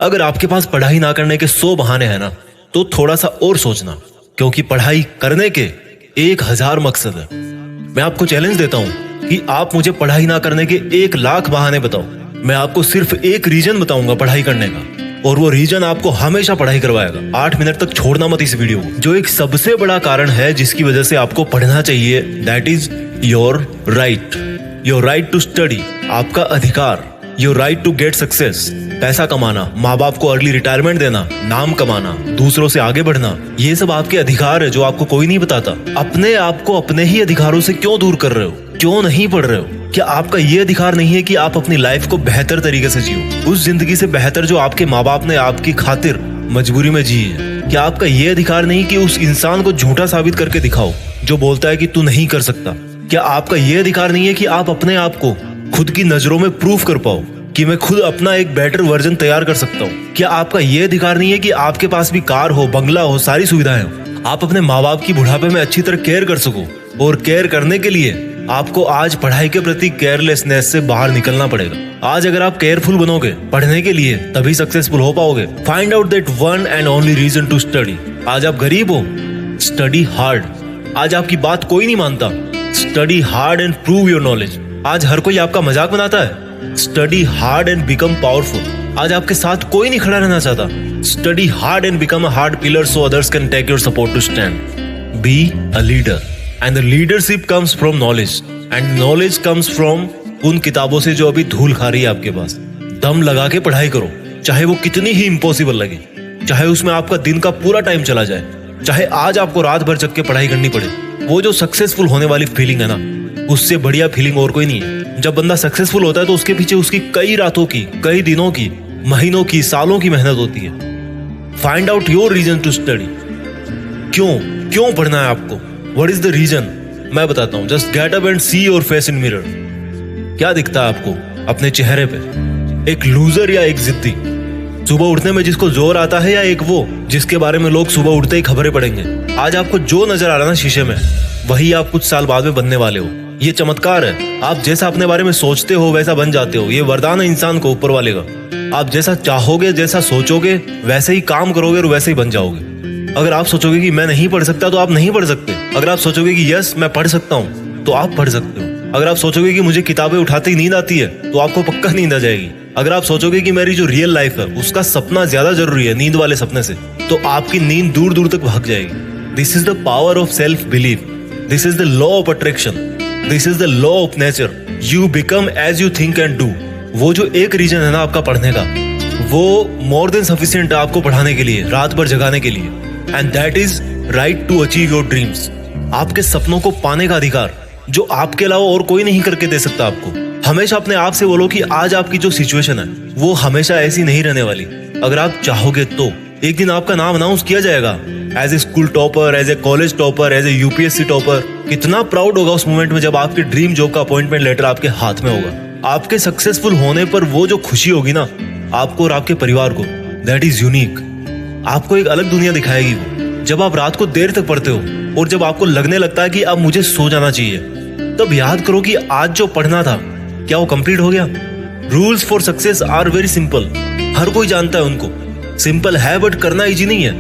अगर आपके पास पढ़ाई ना करने के 100 बहाने हैं ना, तो थोड़ा सा और सोचना, क्योंकि पढ़ाई करने के 1000 मकसद है। मैं आपको चैलेंज देता हूं कि आप मुझे पढ़ाई ना करने के 1,00,000 बहाने बताओ। मैं आपको सिर्फ एक रीजन बताऊंगा पढ़ाई करने का, और वो रीजन आपको हमेशा पढ़ाई करवाएगा। 8 मिनट तक छोड़ना मत इस वीडियो को। जो एक सबसे बड़ा कारण है जिसकी वजह से आपको पढ़ना चाहिए, that is your right to study. आपका अधिकार, your right to get success. पैसा कमाना, माँ बाप को अर्ली रिटायरमेंट देना, नाम कमाना, दूसरों से आगे बढ़ना, ये सब आपके अधिकार है जो आपको कोई नहीं बताता। अपने आप को अपने ही अधिकारों से क्यों दूर कर रहे हो? क्यों नहीं पढ़ रहे हो? क्या आपका ये अधिकार नहीं है कि आप अपनी लाइफ को बेहतर तरीके से जियो, उस जिंदगी से बेहतर जो आपके माँ बाप ने आपकी खातिर मजबूरी में जी है? क्या आपका ये अधिकार नहीं कि उस इंसान को झूठा साबित करके दिखाओ जो बोलता है कि तू नहीं कर सकता? क्या आपका ये अधिकार नहीं है कि आप अपने आप को खुद की नजरों में प्रूफ कर पाओ कि मैं खुद अपना एक बेटर वर्जन तैयार कर सकता हूँ? क्या आपका ये अधिकार नहीं है कि आपके पास भी कार हो, बंगला हो, सारी सुविधाएं हो, आप अपने माँ बाप की बुढ़ापे में अच्छी तरह केयर कर सको? और केयर करने के लिए आपको आज पढ़ाई के प्रति केयरलेसनेस से बाहर निकलना पड़ेगा। आज अगर आप केयरफुल बनोगे पढ़ने के लिए, तभी सक्सेसफुल हो पाओगे। Find out that one and only reason to study. आज आप गरीब हो, स्टडी हार्ड। आज आपकी बात कोई नहीं मानता, study hard and prove your knowledge. आज हर कोई आपका मजाक बनाता है, study hard and become powerful. आज आपके साथ कोई नहीं खड़ा रहना चाहता, study hard and become a hard pillar so others can take your support to stand. Be a leader and the leadership comes from knowledge and knowledge comes from उन किताबों से जो अभी धूल खा रही है आपके पास। दम लगा के पढ़ाई करो, चाहे वो कितनी ही इम्पॉसिबल लगे, चाहे उसमें आपका दिन का पूरा टाइम चला जाए, चाहे आज आपको रात भर जग के पढ़ाई करनी पड़े। वो जो सक्सेसफुल होने वाली फीलिंग है ना, उससे बढ़िया फीलिंग और कोई नहीं है। जब बंदा सक्सेसफुल होता है तो उसके पीछे उसकी कई रातों की, कई दिनों की, महीनों की, सालों की मेहनत होती है। Find out your reason to study. क्यों पढ़ना है आपको? What is the reason? मैं बताता हूं। Just get up and see your face in mirror. क्या दिखता है आपको अपने चेहरे पे? एक लूजर या एक जिद्दी? सुबह उठने में जिसको जोर आता है, या एक वो जिसके बारे में लोग सुबह उठते ही खबरें पढ़ेंगे? आज आपको जो नजर आ रहा है ना शीशे में, वही आप कुछ साल बाद में बनने वाले हो। ये चमत्कार है। आप जैसा अपने बारे में सोचते हो वैसा बन जाते हो। ये वरदान है इंसान को ऊपर वाले का। आप जैसा चाहोगे, जैसा सोचोगे, वैसे ही काम करोगे और वैसे ही बन जाओगे। अगर आप सोचोगे कि मैं नहीं पढ़ सकता, तो आप नहीं पढ़ सकते। अगर आप सोचोगे कि यस मैं पढ़ सकता हूँ, तो आप पढ़ सकते हो। अगर आप सोचोगे कि मुझे किताबें उठाते ही नींद आती है, तो आपको पक्का नींद आ जाएगी। अगर आप सोचोगे कि मेरी जो रियल लाइफ है उसका सपना ज्यादा जरूरी है नींद वाले सपने से, तो आपकी नींद दूर दूर तक भाग जाएगी। This is the power of self belief. This is the law of attraction. This is the law of nature. You become as you think and do. वो जो एक रीजन है ना आपका पढ़ने का, वो मोर देन सफिशिएंट है आपको पढ़ाने के लिए, रात भर जगाने के लिए। And that is right to achieve your dreams. आपके सपनों को पाने का अधिकार, जो आपके अलावा और कोई नहीं करके दे सकता आपको। हमेशा अपने आप से बोलो कि आज आपकी जो सिचुएशन है वो हमेशा ऐसी नहीं रहने वाली। अगर आप चाहोगे तो एक दिन आपका नाम अनाउंस किया जाएगा as a school topper, as a college topper, as a UPSC topper. कितना प्राउड होगा उस मोमेंट में जब आपके ड्रीम जॉब का अपॉइंटमेंट लेटर आपके हाथ में होगा। आपके सक्सेसफुल होने पर वो जो खुशी होगी ना आपको और आपके परिवार को, दैट इज यूनिक। आपको एक अलग दुनिया दिखाएगी वो। जब आप रात को देर तक पढ़ते हो और जब आपको लगने लगता है कि अब मुझे सो जाना चाहिए, तब याद करो कि आज जो पढ़ना था क्या वो कंप्लीट हो गया? Rules for success are very simple. हर कोई जानता है उनको। सिंपल है बट करना इजी नहीं है,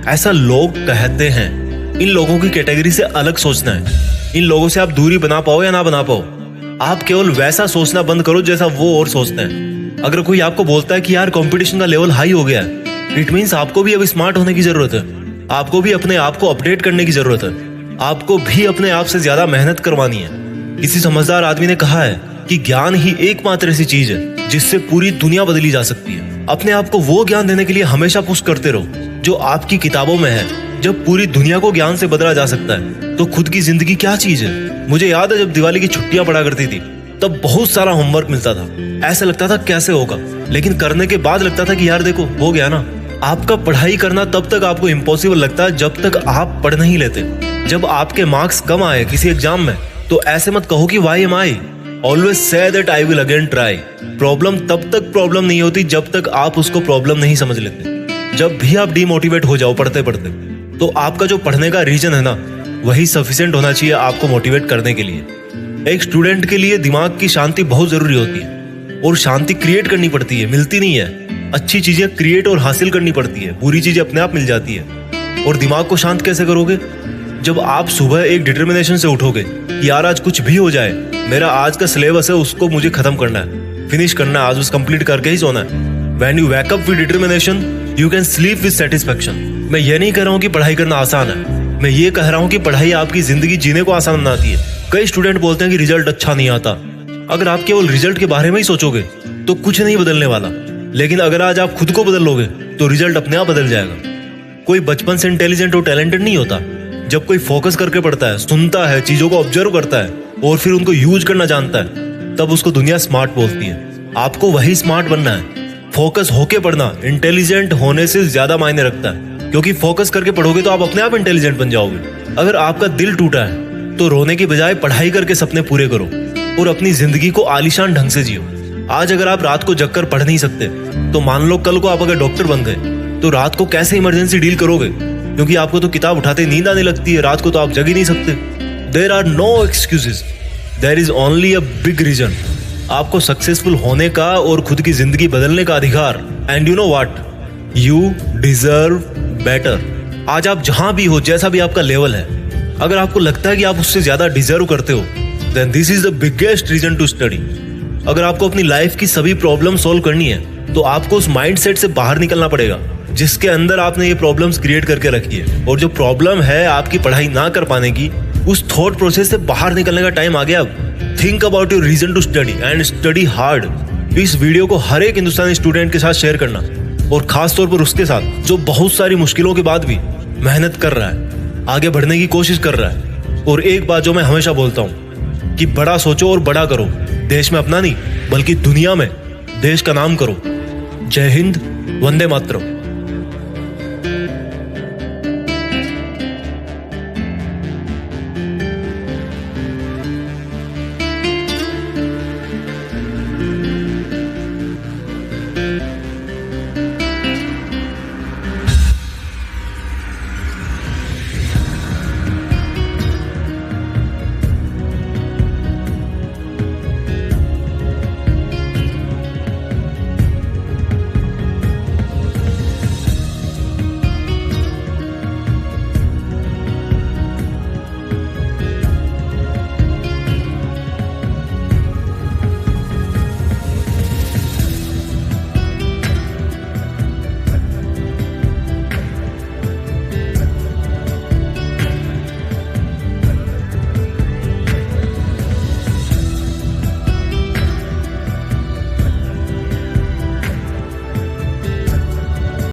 ऐसा लोग कहते हैं। इन लोगों की कैटेगरी से अलग सोचना है। इन लोगों से आप दूरी बना पाओ या ना बना पाओ, आप केवल वैसा सोचना बंद करो जैसा वो और सोचते हैं। अगर कोई आपको बोलता है कि यार कंपटीशन का लेवल हाई हो गया है, इट मीन्स आपको भी अब स्मार्ट होने की जरूरत है। आपको भी अपने आप को अपडेट करने की जरूरत है। आपको भी अपने आप से ज्यादा मेहनत करवानी है। किसी समझदार आदमी ने कहा है कि ज्ञान ही एकमात्र ऐसी चीज है जिससे पूरी दुनिया बदली जा सकती है। अपने आप को वो ज्ञान देने के लिए हमेशा पुश करते रहो जो आपकी किताबों में है। जब पूरी दुनिया को ज्ञान से बदला जा सकता है, तो खुद की जिंदगी क्या चीज है? मुझे याद है जब दिवाली की छुट्टियां पड़ा करती थी, तब बहुत सारा होमवर्क मिलता था। ऐसा लगता था कैसे होगा, लेकिन करने के बाद लगता था कि यार देखो हो गया ना। आपका पढ़ाई करना तब तक आपको इम्पॉसिबल लगता है जब तक आप पढ़ नहीं लेते। जब आपके मार्क्स कम आए किसी एग्जाम में, तो ऐसे मत कहो कि why am I. Always say that I will again try. Problem तब तक प्रॉब्लम नहीं होती जब तक आप उसको प्रॉब्लम नहीं समझ लेते। जब भी आप डिमोटिवेट हो जाओ पढ़ते पढ़ते, तो आपका जो पढ़ने का रीजन है ना, वही सफिशिएंट होना चाहिए आपको मोटिवेट करने के लिए। एक स्टूडेंट के लिए दिमाग की शांति बहुत जरूरी होती है, और शांति क्रिएट करनी पड़ती है, मिलती नहीं है। अच्छी चीजें क्रिएट और हासिल करनी पड़ती है, बुरी चीजें अपने आप मिल जाती है। और दिमाग को शांत कैसे करोगे? जब आप सुबह एक डिटर्मिनेशन से उठोगे कि यार आज कुछ भी हो जाए, मेरा आज का सिलेबस है उसको मुझे खत्म करना है, फिनिश करना है, आज उस कंप्लीट करके ही सोना है। When you wake up with determination, you can sleep with satisfaction. मैं ये नहीं कह रहा हूँ कि पढ़ाई करना आसान है, मैं ये कह रहा हूँ कि पढ़ाई आपकी जिंदगी जीने को आसान बनाती है। कई स्टूडेंट बोलते हैं कि रिजल्ट अच्छा नहीं आता। अगर आप केवल रिजल्ट के बारे में ही सोचोगे तो कुछ नहीं बदलने वाला, लेकिन अगर आज आप खुद को बदल लोगे तो रिजल्ट अपने आप बदल जाएगा। कोई बचपन से इंटेलिजेंट और टैलेंटेड नहीं होता। जब कोई फोकस करके पढ़ता है, सुनता है, चीजों को ऑब्जर्व करता है और फिर उनको यूज करना जानता है, तब उसको दुनिया स्मार्ट बोलती है। आपको वही स्मार्ट बनना है। फोकस होके पढ़ना इंटेलिजेंट होने से ज्यादा मायने रखता है, क्योंकि फोकस करके पढ़ोगे तो आप अपने आप इंटेलिजेंट बन जाओगे। अगर आपका दिल टूटा है तो रोने की बजाय पढ़ाई करके सपने पूरे करो और अपनी जिंदगी को आलीशान ढंग से जियो। आज अगर आप रात को जगकर पढ़ नहीं सकते तो मान लो कल को आप अगर डॉक्टर बन गए तो रात को कैसे इमरजेंसी डील करोगे? क्योंकि आपको तो किताब उठाते नींद आने लगती है, रात को तो आप जग ही नहीं सकते। There are no excuses, there is only a big reason. आपको सक्सेसफुल होने का और खुद की जिंदगी बदलने का अधिकार। And you know what, you deserve better. आज आप जहां भी हो, जैसा भी आपका लेवल है, अगर आपको लगता है कि आप उससे ज्यादा डिजर्व करते हो, then this is the biggest reason to study. अगर आपको अपनी लाइफ की सभी प्रॉब्लम सॉल्व करनी है तो आपको उस माइंडसेट से बाहर निकलना पड़ेगा जिसके अंदर आपने ये प्रॉब्लम्स क्रिएट करके रखी है। और जो प्रॉब्लम है आपकी पढ़ाई ना कर पाने की, उस थॉट प्रोसेस से बाहर निकलने का टाइम आ गया अब। Think about your reason to study and study hard. इस वीडियो को हर एक हिंदुस्तानी स्टूडेंट के साथ शेयर करना, और खास तौर पर उसके साथ जो बहुत सारी मुश्किलों के बाद भी मेहनत कर रहा है, आगे बढ़ने की कोशिश कर रहा है। और एक बात जो मैं हमेशा बोलता हूँ कि बड़ा सोचो और बड़ा करो। देश में अपना नहीं बल्कि दुनिया में देश का नाम करो। जय हिंद, वंदे मातरम।